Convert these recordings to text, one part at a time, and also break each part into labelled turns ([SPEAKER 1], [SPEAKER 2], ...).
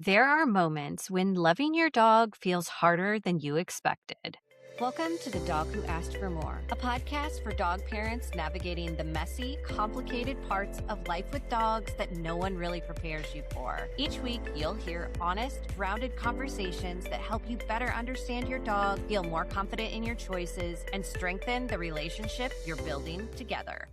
[SPEAKER 1] There are moments when loving your dog feels harder than you expected. Welcome to The Dog Who Asked for More, a podcast for dog parents navigating the messy, complicated parts of life with dogs that no one really prepares you for. Each week, you'll hear honest, grounded conversations that help you better understand your dog, feel more confident in your choices, and strengthen the relationship you're building together.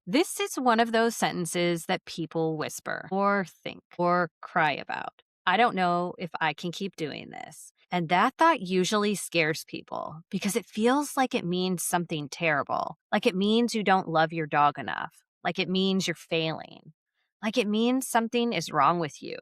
[SPEAKER 1] This is one of those sentences that people whisper or think or cry about. I don't know if I can keep doing this. And that thought usually scares people because it feels like it means something terrible, like it means you don't love your dog enough, like it means you're failing, like it means something is wrong with you.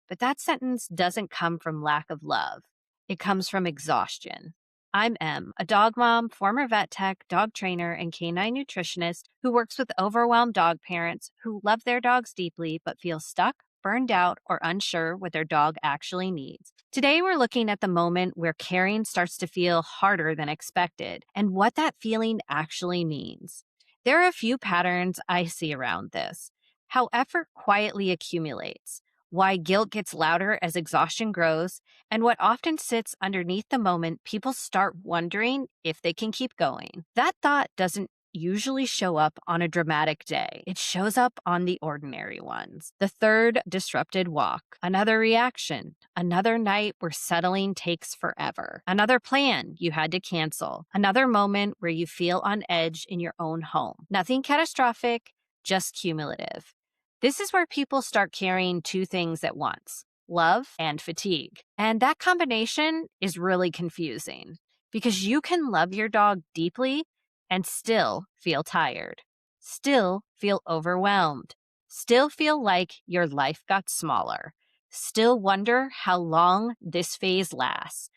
[SPEAKER 1] But that sentence doesn't come from lack of love. It comes from exhaustion. I'm Em, a dog mom, former vet tech, dog trainer, and canine nutritionist who works with overwhelmed dog parents who love their dogs deeply but feel stuck, burned out, or unsure what their dog actually needs. Today, we're looking at the moment where caring starts to feel harder than expected and what that feeling actually means. There are a few patterns I see around this: how effort quietly accumulates, why guilt gets louder as exhaustion grows, and what often sits underneath the moment people start wondering if they can keep going. That thought doesn't usually show up on a dramatic day. It shows up on the ordinary ones. The third disrupted walk, another reaction, another night where settling takes forever, another plan you had to cancel, another moment where you feel on edge in your own home. Nothing catastrophic, just cumulative. This is where people start carrying two things at once: love and fatigue. And that combination is really confusing because you can love your dog deeply and still feel tired, still feel overwhelmed, still feel like your life got smaller, still wonder how long this phase lasts.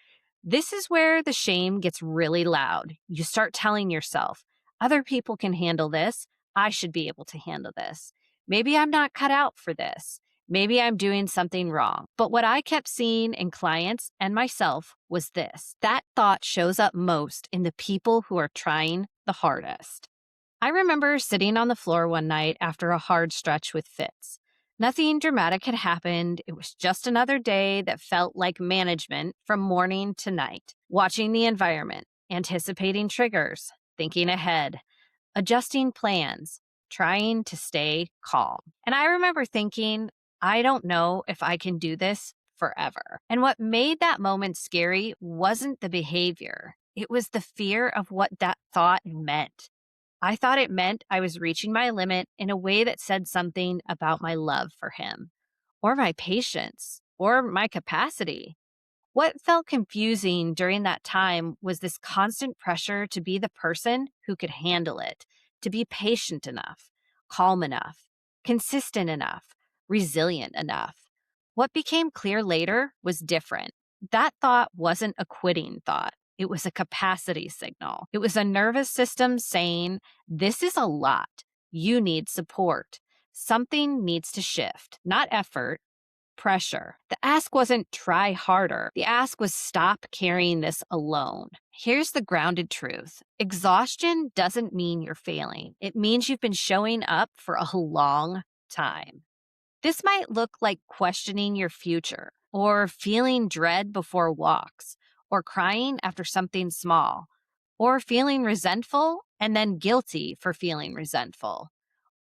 [SPEAKER 1] This is where the shame gets really loud. You start telling yourself, other people can handle this. I should be able to handle this. Maybe I'm not cut out for this. Maybe I'm doing something wrong. But what I kept seeing in clients and myself was this: that thought shows up most in the people who are trying the hardest. I remember sitting on the floor one night after a hard stretch with Fitz. Nothing dramatic had happened. It was just another day that felt like management from morning to night, watching the environment, anticipating triggers, thinking ahead, adjusting plans, trying to stay calm. And I remember thinking, I don't know if I can do this forever. And what made that moment scary wasn't the behavior, it was the fear of what that thought meant. I thought it meant I was reaching my limit in a way that said something about my love for him, or my patience, or my capacity. What felt confusing during that time was this constant pressure to be the person who could handle it, to be patient enough, calm enough, consistent enough, resilient enough. What became clear later was different. That thought wasn't a quitting thought. It was a capacity signal. It was a nervous system saying, this is a lot. You need support. Something needs to shift, not effort, pressure. The ask wasn't try harder. The ask was stop carrying this alone. Here's the grounded truth: exhaustion doesn't mean you're failing. It means you've been showing up for a long time. This might look like questioning your future, or feeling dread before walks, or crying after something small, or feeling resentful and then guilty for feeling resentful,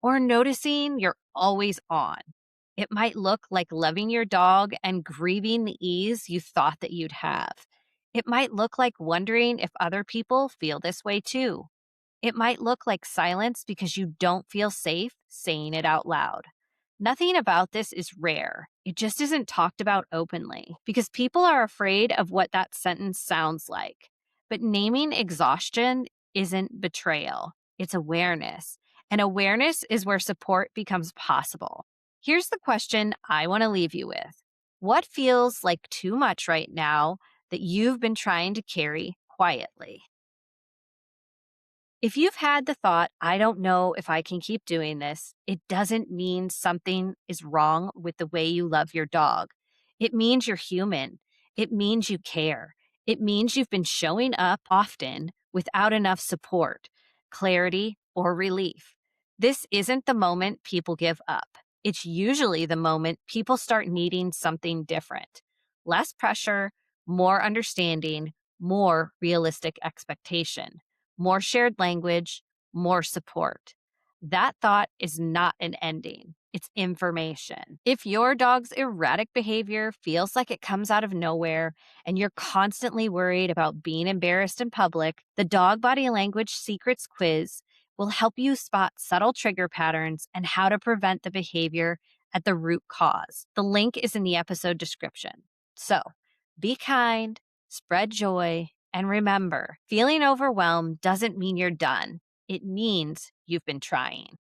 [SPEAKER 1] or noticing you're always on. It might look like loving your dog and grieving the ease you thought that you'd have. It might look like wondering if other people feel this way too. It might look like silence because you don't feel safe saying it out loud. Nothing about this is rare. It just isn't talked about openly because people are afraid of what that sentence sounds like. But naming exhaustion isn't betrayal, it's awareness. And awareness is where support becomes possible. Here's the question I want to leave you with: what feels like too much right now that you've been trying to carry quietly? If you've had the thought, I don't know if I can keep doing this, it doesn't mean something is wrong with the way you love your dog. It means you're human. It means you care. It means you've been showing up often without enough support, clarity, or relief. This isn't the moment people give up. It's usually the moment people start needing something different: less pressure, more understanding, more realistic expectation, more shared language, more support. That thought is not an ending, it's information. If your dog's erratic behavior feels like it comes out of nowhere and you're constantly worried about being embarrassed in public, the Dog Body Language Secrets Quiz will help you spot subtle trigger patterns and how to prevent the behavior at the root cause. The link is in the episode description. So be kind, spread joy, and remember, feeling overwhelmed doesn't mean you're done. It means you've been trying.